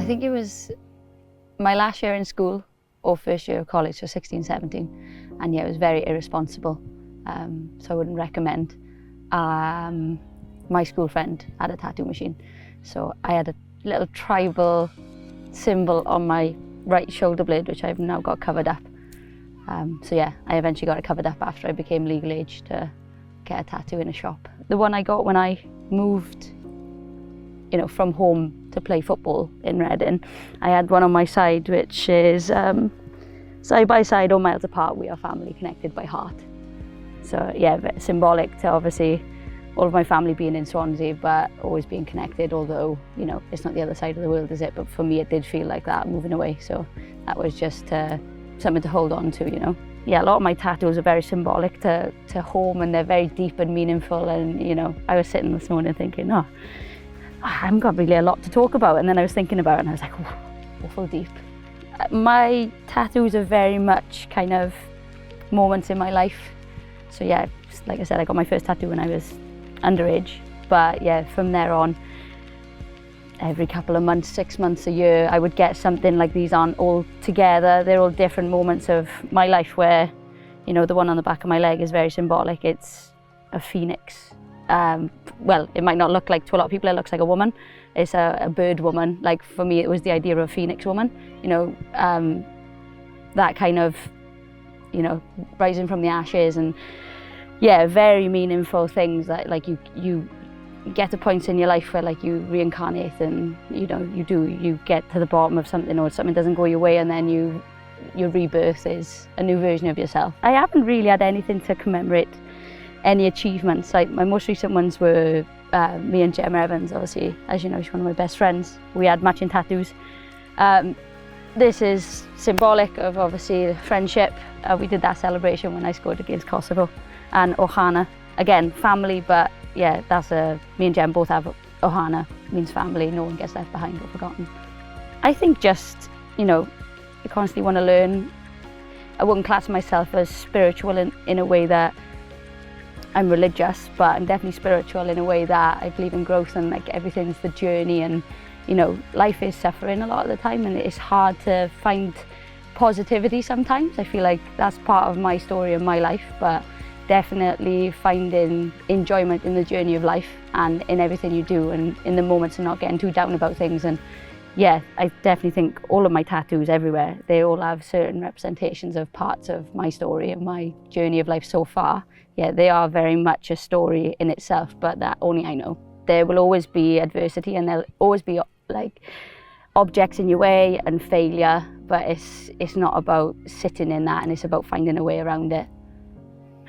think it was my last year in school or first year of college, so 16, 17. And yeah, it was very irresponsible. So I wouldn't recommend. My school friend had a tattoo machine. So I had a little tribal symbol on my right shoulder blade, which I've now got covered up. So yeah, I eventually got it covered up after I became legal age to get a tattoo in a shop. The one I got when I moved, from home to play football in Reading, I had one on my side which is side by side or miles apart, we are family connected by heart. So yeah, symbolic to obviously all of my family being in Swansea, but always being connected, although, it's not the other side of the world, is it? But for me, it did feel like that, moving away. So that was just something to hold on to, Yeah, a lot of my tattoos are very symbolic to home, and they're very deep and meaningful. And, I was sitting this morning thinking, I haven't got really a lot to talk about. And then I was thinking about it and I was like, awful deep. My tattoos are very much kind of moments in my life. So yeah, like I said, I got my first tattoo when I was underage. But yeah, from there on, every couple of months, 6 months, a year, I would get something. Like, these aren't all together. They're all different moments of my life where, the one on the back of my leg is very symbolic. It's a phoenix. Well, it might not look like, to a lot of people, it looks like a woman. It's a bird woman. Like, for me, it was the idea of a phoenix woman. That kind of, rising from the ashes, and yeah, very meaningful things that, like, you get to points in your life where, like, you reincarnate, and you get to the bottom of something, or something doesn't go your way, and then your rebirth is a new version of yourself. I haven't really had anything to commemorate any achievements. Like, my most recent ones were me and Gemma Evans, obviously, as you know, she's one of my best friends. We had matching tattoos. This is symbolic of, obviously, friendship. We did that celebration when I scored against Kosovo. And Ohana, again, family, but yeah, that's me and Jem both have Ohana, means family, no one gets left behind or forgotten. I think just, you constantly want to learn. I wouldn't class myself as spiritual in a way that I'm religious, but I'm definitely spiritual in a way that I believe in growth, and like, everything's the journey, and life is suffering a lot of the time, and it's hard to find positivity sometimes. I feel like that's part of my story and my life, but definitely finding enjoyment in the journey of life and in everything you do, and in the moments, and not getting too down about things. And yeah, I definitely think all of my tattoos everywhere, they all have certain representations of parts of my story and my journey of life so far. Yeah, they are very much a story in itself, but that only I know. There will always be adversity, and there'll always be like objects in your way and failure, but it's not about sitting in that, and it's about finding a way around it.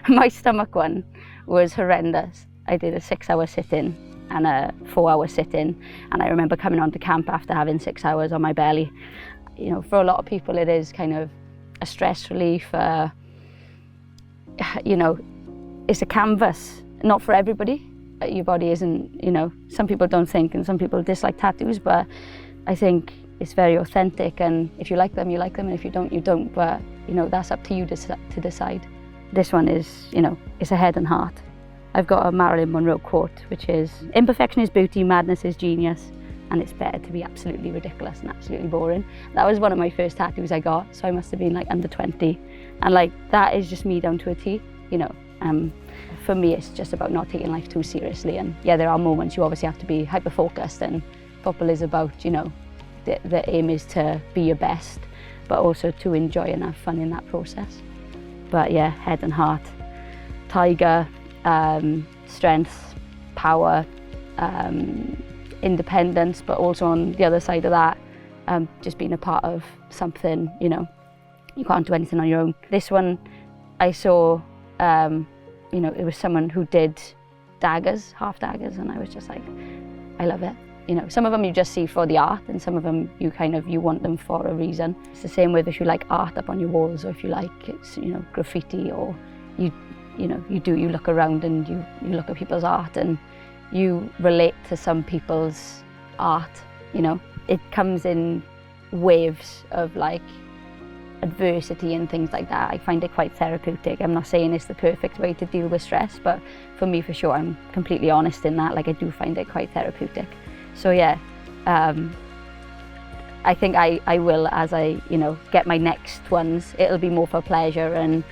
My stomach one was horrendous. I did a 6-hour sit-in and a 4-hour sit-in, and I remember coming onto camp after having 6 hours on my belly. For a lot of people, it is kind of a stress relief. It's a canvas. Not for everybody. Your body isn't, some people don't think, and some people dislike tattoos, but I think it's very authentic, and if you like them, you like them, and if you don't, you don't. But, that's up to you to decide. This one is, it's a head and heart. I've got a Marilyn Monroe quote, which is, "Imperfection is beauty, madness is genius, and it's better to be absolutely ridiculous and absolutely boring." That was one of my first tattoos I got, so I must have been like under 20. And like, that is just me down to a T, For me, it's just about not taking life too seriously. And yeah, there are moments you obviously have to be hyper-focused, and football is about, the aim is to be your best, but also to enjoy and have fun in that process. But yeah, head and heart, tiger, strength, power, independence, but also on the other side of that, just being a part of something, you can't do anything on your own. This one I saw, it was someone who did daggers, half daggers, and I was just like, I love it. Some of them you just see for the art, and some of them you want them for a reason. It's the same with if you like art up on your walls, or if you like it's, graffiti, or you look around and you look at people's art and you relate to some people's art, It comes in waves of like adversity and things like that. I find it quite therapeutic. I'm not saying it's the perfect way to deal with stress, but for me, for sure, I'm completely honest in that. Like, I do find it quite therapeutic. So yeah, I think I will, as I, you know, get my next ones, it'll be more for pleasure, and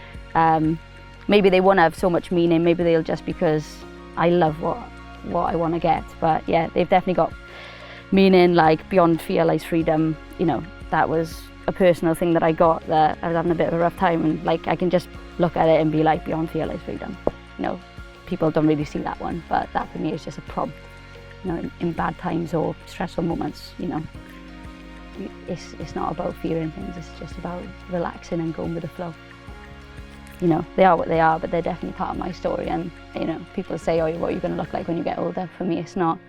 maybe they won't have so much meaning, maybe they'll just because I love what I want to get. But yeah, they've definitely got meaning, like Beyond Fear Lies Freedom. You know, that was a personal thing that I got, that I was having a bit of a rough time, and like I can just look at it and be like, Beyond Fear Lies Freedom. You know, people don't really see that one, but that for me is just a prompt. You know, in bad times or stressful moments, you know, it's not about fearing things, it's just about relaxing and going with the flow. You know, they are what they are, but they're definitely part of my story. And you know, people say, oh, what are you going to look like when you get older? For me, it's not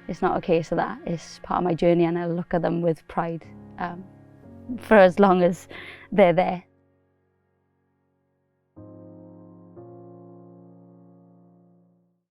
a case of that. It's part of my journey, and I look at them with pride for as long as they're there.